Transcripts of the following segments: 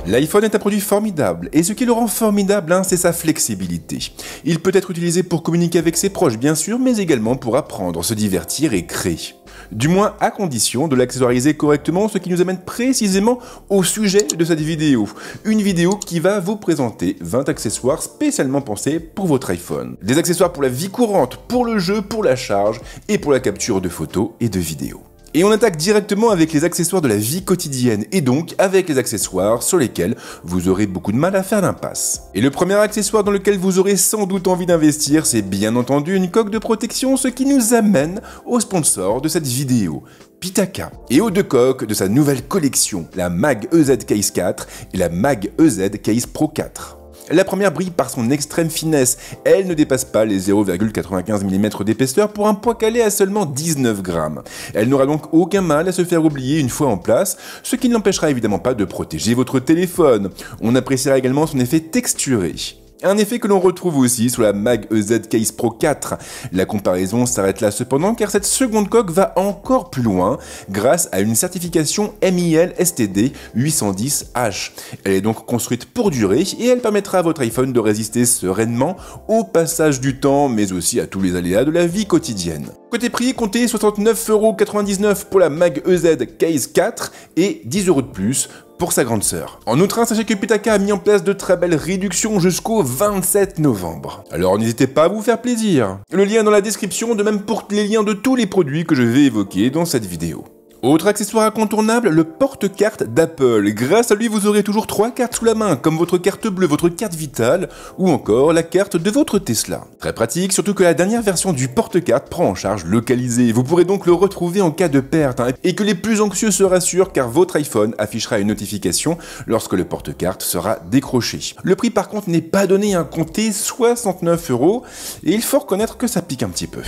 L'iPhone est un produit formidable, et ce qui le rend formidable, c'est sa flexibilité. Il peut être utilisé pour communiquer avec ses proches, bien sûr, mais également pour apprendre, se divertir et créer. Du moins à condition de l'accessoiriser correctement, ce qui nous amène précisément au sujet de cette vidéo. Une vidéo qui va vous présenter 20 accessoires spécialement pensés pour votre iPhone. Des accessoires pour la vie courante, pour le jeu, pour la charge et pour la capture de photos et de vidéos. Et on attaque directement avec les accessoires de la vie quotidienne, et donc avec les accessoires sur lesquels vous aurez beaucoup de mal à faire l'impasse. Et le premier accessoire dans lequel vous aurez sans doute envie d'investir, c'est bien entendu une coque de protection, ce qui nous amène au sponsor de cette vidéo, Pitaka, et aux deux coques de sa nouvelle collection, la Mag EZ Case 4 et la Mag EZ Case Pro 4. La première brille par son extrême finesse, elle ne dépasse pas les 0,95 mm d'épaisseur pour un poids calé à seulement 19 grammes. Elle n'aura donc aucun mal à se faire oublier une fois en place, ce qui ne l'empêchera évidemment pas de protéger votre téléphone. On appréciera également son effet texturé. Un effet que l'on retrouve aussi sur la Mag EZ Case Pro 4. La comparaison s'arrête là cependant car cette seconde coque va encore plus loin grâce à une certification MIL STD 810H. Elle est donc construite pour durer et elle permettra à votre iPhone de résister sereinement au passage du temps mais aussi à tous les aléas de la vie quotidienne. Côté prix, comptez 69,99 € pour la Mag EZ Case 4 et 10 € de plus pour sa grande sœur. En outre, sachez que Pitaka a mis en place de très belles réductions jusqu'au 27 novembre. Alors n'hésitez pas à vous faire plaisir. Le lien est dans la description, de même pour les liens de tous les produits que je vais évoquer dans cette vidéo. Autre accessoire incontournable, le porte-carte d'Apple. Grâce à lui, vous aurez toujours 3 cartes sous la main, comme votre carte bleue, votre carte vitale, ou encore la carte de votre Tesla. Très pratique, surtout que la dernière version du porte-carte prend en charge localisé. Vous pourrez donc le retrouver en cas de perte, et que les plus anxieux se rassurent car votre iPhone affichera une notification lorsque le porte-carte sera décroché. Le prix par contre n'est pas donné, comptez 69 €, et il faut reconnaître que ça pique un petit peu.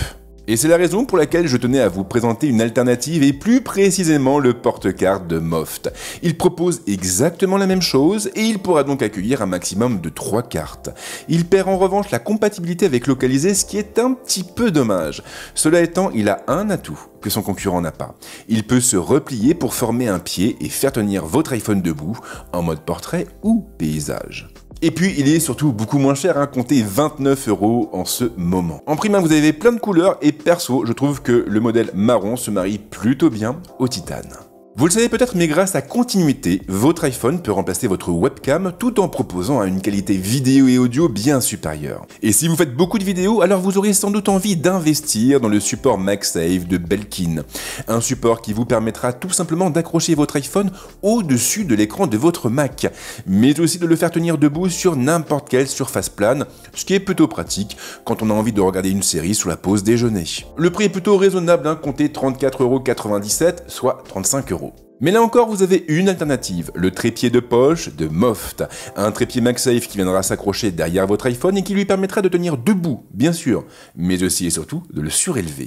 Et c'est la raison pour laquelle je tenais à vous présenter une alternative et plus précisément le porte-carte de Moft. Il propose exactement la même chose et il pourra donc accueillir un maximum de 3 cartes. Il perd en revanche la compatibilité avec Localisé, ce qui est un petit peu dommage. Cela étant, il a un atout que son concurrent n'a pas. Il peut se replier pour former un pied et faire tenir votre iPhone debout en mode portrait ou paysage. Et puis, il est surtout beaucoup moins cher, comptez 29 € en ce moment. En prime, vous avez plein de couleurs et perso, je trouve que le modèle marron se marie plutôt bien au titane. Vous le savez peut-être, mais grâce à continuité, votre iPhone peut remplacer votre webcam tout en proposant une qualité vidéo et audio bien supérieure. Et si vous faites beaucoup de vidéos, alors vous aurez sans doute envie d'investir dans le support MagSafe de Belkin. Un support qui vous permettra tout simplement d'accrocher votre iPhone au-dessus de l'écran de votre Mac, mais aussi de le faire tenir debout sur n'importe quelle surface plane, ce qui est plutôt pratique quand on a envie de regarder une série sous la pause déjeuner. Le prix est plutôt raisonnable, comptez 34,97 €, soit 35 €. Mais là encore, vous avez une alternative, le trépied de poche de Moft. Un trépied MagSafe qui viendra s'accrocher derrière votre iPhone et qui lui permettra de tenir debout, bien sûr, mais aussi et surtout de le surélever.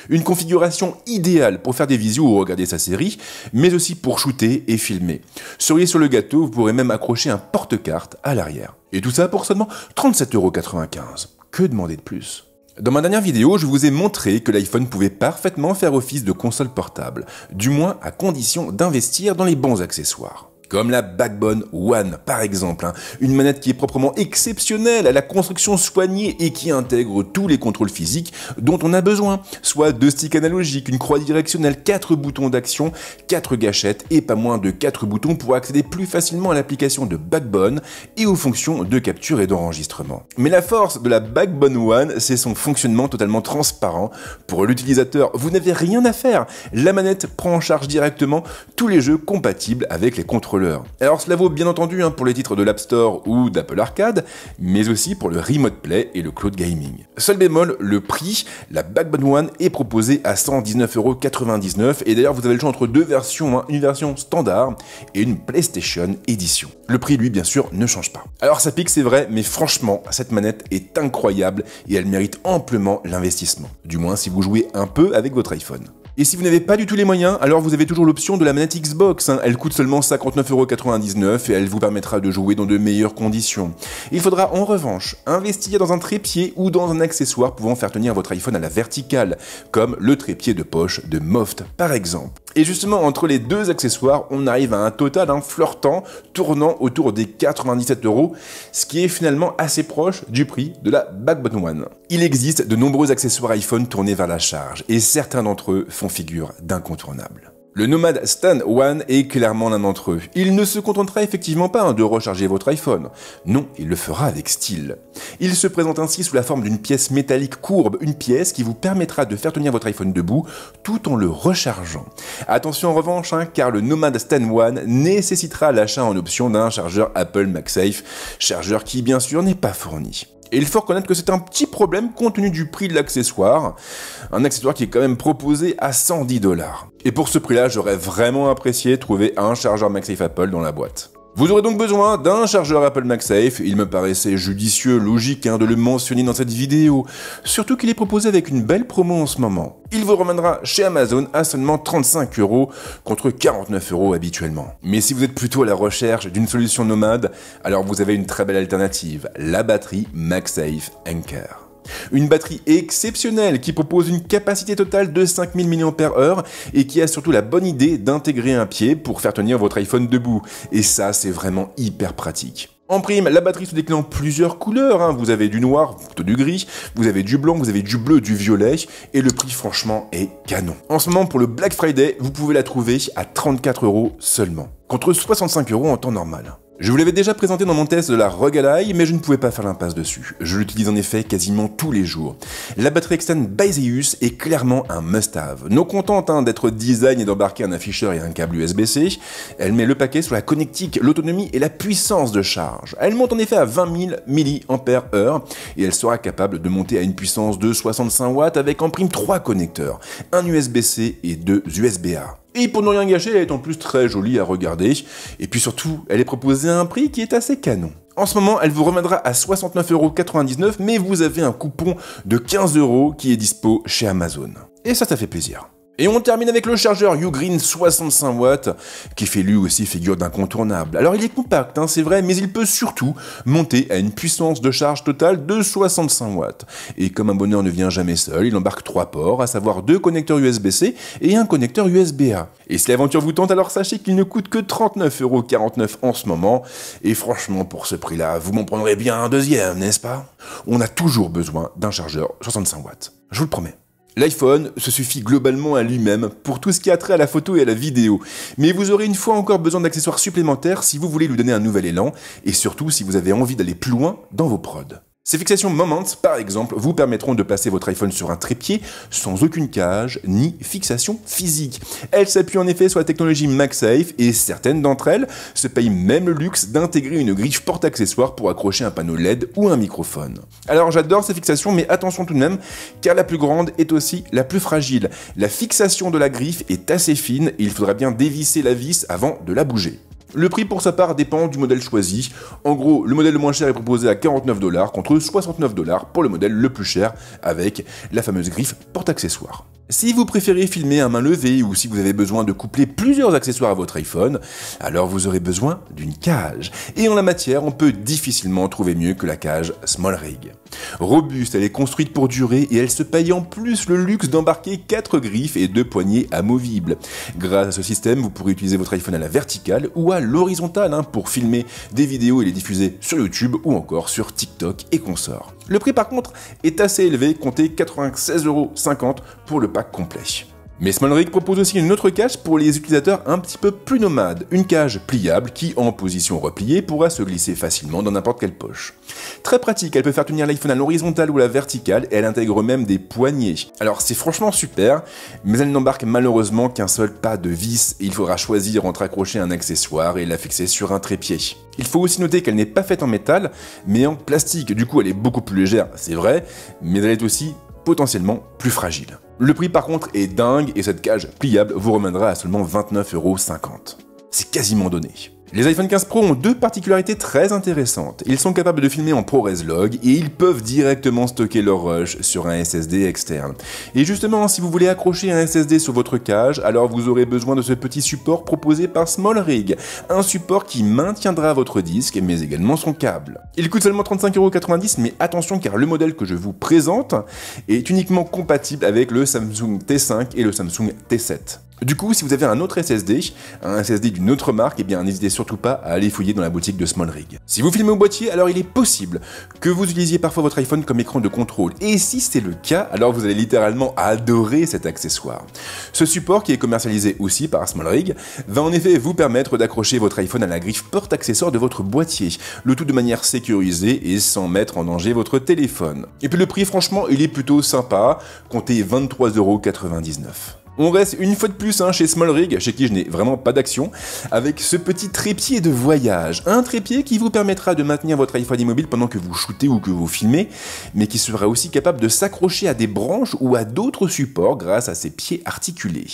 Une configuration idéale pour faire des visios ou regarder sa série, mais aussi pour shooter et filmer. Cerise sur le gâteau, vous pourrez même accrocher un porte-carte à l'arrière. Et tout ça pour seulement 37,95 €. Que demander de plus ? Dans ma dernière vidéo, je vous ai montré que l'iPhone pouvait parfaitement faire office de console portable, du moins à condition d'investir dans les bons accessoires. Comme la Backbone One par exemple, une manette qui est proprement exceptionnelle, à la construction soignée et qui intègre tous les contrôles physiques dont on a besoin, soit 2 sticks analogiques, une croix directionnelle, 4 boutons d'action, 4 gâchettes et pas moins de 4 boutons pour accéder plus facilement à l'application de Backbone et aux fonctions de capture et d'enregistrement. Mais la force de la Backbone One, c'est son fonctionnement totalement transparent. Pour l'utilisateur, vous n'avez rien à faire, la manette prend en charge directement tous les jeux compatibles avec les contrôleurs. Alors cela vaut bien entendu pour les titres de l'App Store ou d'Apple Arcade, mais aussi pour le Remote Play et le Cloud Gaming. Seul bémol, le prix, la Backbone One est proposée à 119,99 € et d'ailleurs vous avez le choix entre 2 versions, une version standard et une PlayStation Edition. Le prix lui bien sûr ne change pas. Alors ça pique c'est vrai, mais franchement cette manette est incroyable et elle mérite amplement l'investissement, du moins si vous jouez un peu avec votre iPhone. Et si vous n'avez pas du tout les moyens, alors vous avez toujours l'option de la manette Xbox. Elle coûte seulement 59,99 € et elle vous permettra de jouer dans de meilleures conditions. Il faudra en revanche investir dans un trépied ou dans un accessoire pouvant faire tenir votre iPhone à la verticale, comme le trépied de poche de Moft par exemple. Et justement, entre les deux accessoires, on arrive à un total flirtant, tournant autour des 97 €, ce qui est finalement assez proche du prix de la Backbone One. Il existe de nombreux accessoires iPhone tournés vers la charge, et certains d'entre eux font figure d'incontournables. Le Nomad Stand One est clairement l'un d'entre eux. Il ne se contentera effectivement pas de recharger votre iPhone. Non, il le fera avec style. Il se présente ainsi sous la forme d'une pièce métallique courbe, une pièce qui vous permettra de faire tenir votre iPhone debout tout en le rechargeant. Attention en revanche, car le Nomad Stand One nécessitera l'achat en option d'un chargeur Apple MagSafe, chargeur qui bien sûr n'est pas fourni. Et il faut reconnaître que c'est un petit problème compte tenu du prix de l'accessoire, un accessoire qui est quand même proposé à 110 $. Et pour ce prix-là, j'aurais vraiment apprécié trouver un chargeur MagSafe Apple dans la boîte. Vous aurez donc besoin d'un chargeur Apple MagSafe, il me paraissait judicieux, logique de le mentionner dans cette vidéo, surtout qu'il est proposé avec une belle promo en ce moment. Il vous reviendra chez Amazon à seulement 35 € contre 49 € habituellement. Mais si vous êtes plutôt à la recherche d'une solution nomade, alors vous avez une très belle alternative, la batterie MagSafe Anker. Une batterie exceptionnelle qui propose une capacité totale de 5000 mAh et qui a surtout la bonne idée d'intégrer un pied pour faire tenir votre iPhone debout. Et ça, c'est vraiment hyper pratique. En prime, la batterie se décline en plusieurs couleurs, vous avez du noir, plutôt du gris, vous avez du blanc, vous avez du bleu, du violet, et le prix franchement est canon. En ce moment, pour le Black Friday, vous pouvez la trouver à 34 € seulement, contre 65 € en temps normal. Je vous l'avais déjà présenté dans mon test de la ROG Ally, mais je ne pouvais pas faire l'impasse dessus. Je l'utilise en effet quasiment tous les jours. La batterie externe Baseus est clairement un must-have. Non contente d'être design et d'embarquer un afficheur et un câble USB-C, elle met le paquet sur la connectique, l'autonomie et la puissance de charge. Elle monte en effet à 20 000 mAh et elle sera capable de monter à une puissance de 65 watts avec en prime 3 connecteurs, un USB-C et 2 USB-A. Et pour ne rien gâcher, elle est en plus très jolie à regarder. Et puis surtout, elle est proposée à un prix qui est assez canon. En ce moment, elle vous reviendra à 69,99 €, mais vous avez un coupon de 15 € qui est dispo chez Amazon. Et ça fait plaisir. Et on termine avec le chargeur Ugreen 65 watts, qui fait lui aussi figure d'incontournable. Alors il est compact, c'est vrai, mais il peut surtout monter à une puissance de charge totale de 65 watts. Et comme un bonheur ne vient jamais seul, il embarque 3 ports, à savoir 2 connecteurs USB-C et un connecteur USB-A. Et si l'aventure vous tente, alors sachez qu'il ne coûte que 39,49 € en ce moment. Et franchement, pour ce prix-là, vous m'en prendrez bien un deuxième, n'est-ce pas? On a toujours besoin d'un chargeur 65 watts. Je vous le promets. L'iPhone se suffit globalement à lui-même pour tout ce qui a trait à la photo et à la vidéo, mais vous aurez une fois encore besoin d'accessoires supplémentaires si vous voulez lui donner un nouvel élan, et surtout si vous avez envie d'aller plus loin dans vos prods. Ces fixations Moments, par exemple, vous permettront de passer votre iPhone sur un trépied sans aucune cage ni fixation physique. Elles s'appuient en effet sur la technologie MagSafe et certaines d'entre elles se payent même le luxe d'intégrer une griffe porte-accessoires pour accrocher un panneau LED ou un microphone. Alors j'adore ces fixations, mais attention tout de même, car la plus grande est aussi la plus fragile. La fixation de la griffe est assez fine et il faudra bien dévisser la vis avant de la bouger. Le prix pour sa part dépend du modèle choisi. En gros, le modèle le moins cher est proposé à 49 $ contre 69 $ pour le modèle le plus cher avec la fameuse griffe porte-accessoires. Si vous préférez filmer à main levée ou si vous avez besoin de coupler plusieurs accessoires à votre iPhone, alors vous aurez besoin d'une cage. Et en la matière, on peut difficilement trouver mieux que la cage SmallRig. Robuste, elle est construite pour durer et elle se paye en plus le luxe d'embarquer 4 griffes et 2 poignées amovibles. Grâce à ce système, vous pourrez utiliser votre iPhone à la verticale ou à l'horizontale pour filmer des vidéos et les diffuser sur YouTube ou encore sur TikTok et consorts. Le prix par contre est assez élevé, comptez 96,50 € pour le pack complet. Mais SmallRig propose aussi une autre cage pour les utilisateurs un petit peu plus nomades, une cage pliable qui, en position repliée, pourra se glisser facilement dans n'importe quelle poche. Très pratique, elle peut faire tenir l'iPhone à l'horizontale ou à la verticale et elle intègre même des poignées. Alors c'est franchement super, mais elle n'embarque malheureusement qu'un seul pas de vis et il faudra choisir entre accrocher un accessoire et la fixer sur un trépied. Il faut aussi noter qu'elle n'est pas faite en métal, mais en plastique, du coup elle est beaucoup plus légère, c'est vrai, mais elle est aussi potentiellement plus fragile. Le prix par contre est dingue et cette cage pliable vous reviendra à seulement 29,50 €. C'est quasiment donné. Les iPhone 15 Pro ont 2 particularités très intéressantes. Ils sont capables de filmer en ProRes Log et ils peuvent directement stocker leur rush sur un SSD externe. Et justement, si vous voulez accrocher un SSD sur votre cage, alors vous aurez besoin de ce petit support proposé par SmallRig, un support qui maintiendra votre disque mais également son câble. Il coûte seulement 35,90 €, mais attention car le modèle que je vous présente est uniquement compatible avec le Samsung T5 et le Samsung T7. Du coup, si vous avez un autre SSD, un SSD d'une autre marque, eh bien n'hésitez surtout pas à aller fouiller dans la boutique de SmallRig. Si vous filmez au boîtier, alors il est possible que vous utilisiez parfois votre iPhone comme écran de contrôle. Et si c'est le cas, alors vous allez littéralement adorer cet accessoire. Ce support, qui est commercialisé aussi par SmallRig, va en effet vous permettre d'accrocher votre iPhone à la griffe porte-accessoire de votre boîtier, le tout de manière sécurisée et sans mettre en danger votre téléphone. Et puis le prix, franchement, il est plutôt sympa, comptez 23,99 €. On reste une fois de plus chez SmallRig, chez qui je n'ai vraiment pas d'action, avec ce petit trépied de voyage. Un trépied qui vous permettra de maintenir votre iPhone immobile pendant que vous shootez ou que vous filmez, mais qui sera aussi capable de s'accrocher à des branches ou à d'autres supports grâce à ses pieds articulés.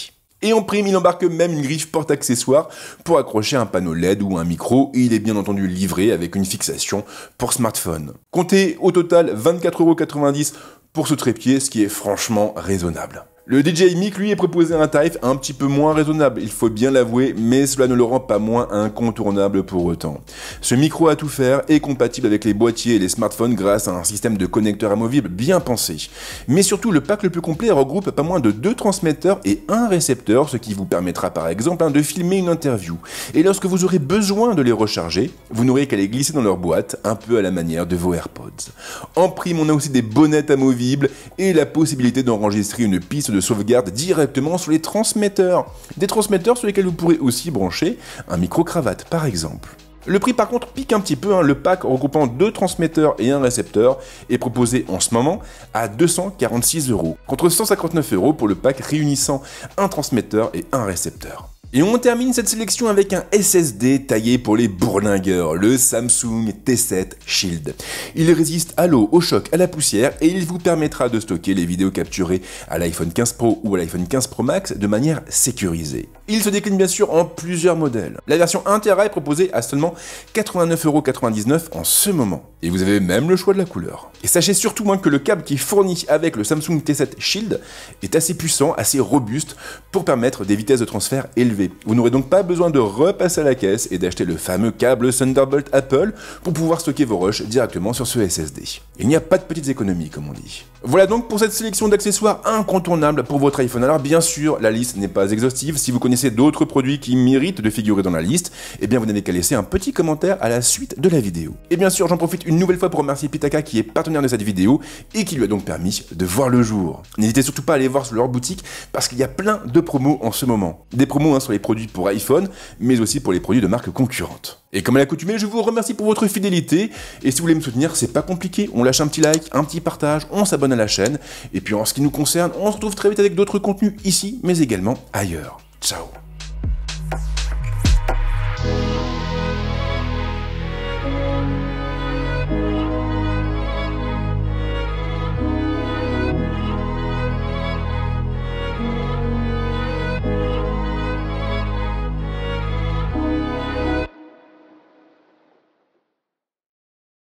Et en prime, il embarque même une griffe porte-accessoire pour accrocher un panneau LED ou un micro, et il est bien entendu livré avec une fixation pour smartphone. Comptez au total 24,90 € pour ce trépied, ce qui est franchement raisonnable. Le DJI Mic, lui, est proposé un tarif un petit peu moins raisonnable, il faut bien l'avouer, mais cela ne le rend pas moins incontournable pour autant. Ce micro à tout faire est compatible avec les boîtiers et les smartphones grâce à un système de connecteurs amovibles bien pensé. Mais surtout, le pack le plus complet regroupe pas moins de 2 transmetteurs et un récepteur, ce qui vous permettra par exemple de filmer une interview. Et lorsque vous aurez besoin de les recharger, vous n'aurez qu'à les glisser dans leur boîte, un peu à la manière de vos AirPods. En prime, on a aussi des bonnettes amovibles et la possibilité d'enregistrer une piste de sauvegarde directement sur les transmetteurs. Des transmetteurs sur lesquels vous pourrez aussi brancher un micro-cravate par exemple. Le prix par contre pique un petit peu, le pack regroupant 2 transmetteurs et un récepteur est proposé en ce moment à 246 €, contre 159 € pour le pack réunissant un transmetteur et un récepteur. Et on termine cette sélection avec un SSD taillé pour les bourlingueurs, le Samsung T7 Shield. Il résiste à l'eau, au choc, à la poussière et il vous permettra de stocker les vidéos capturées à l'iPhone 15 Pro ou à l'iPhone 15 Pro Max de manière sécurisée. Il se décline bien sûr en plusieurs modèles. La version 1 Tera est proposée à seulement 89,99 € en ce moment. Et vous avez même le choix de la couleur. Et sachez surtout que le câble qui est fourni avec le Samsung T7 Shield est assez puissant, assez robuste pour permettre des vitesses de transfert élevées. Vous n'aurez donc pas besoin de repasser à la caisse et d'acheter le fameux câble Thunderbolt Apple pour pouvoir stocker vos rushs directement sur ce SSD. Il n'y a pas de petites économies comme on dit. Voilà donc pour cette sélection d'accessoires incontournables pour votre iPhone. Alors bien sûr, la liste n'est pas exhaustive. Si vous connaissez d'autres produits qui méritent de figurer dans la liste, eh bien vous n'avez qu'à laisser un petit commentaire à la suite de la vidéo. Et bien sûr, j'en profite une nouvelle fois pour remercier Pitaka qui est partenaire de cette vidéo et qui lui a donc permis de voir le jour. N'hésitez surtout pas à aller voir sur leur boutique parce qu'il y a plein de promos en ce moment. Des promos sur les produits pour iPhone, mais aussi pour les produits de marques concurrentes. Et comme à l'accoutumée, je vous remercie pour votre fidélité. Et si vous voulez me soutenir, c'est pas compliqué. On lâche un petit like, un petit partage, on s'abonne à la chaîne. Et puis en ce qui nous concerne, on se retrouve très vite avec d'autres contenus ici, mais également ailleurs. Ciao.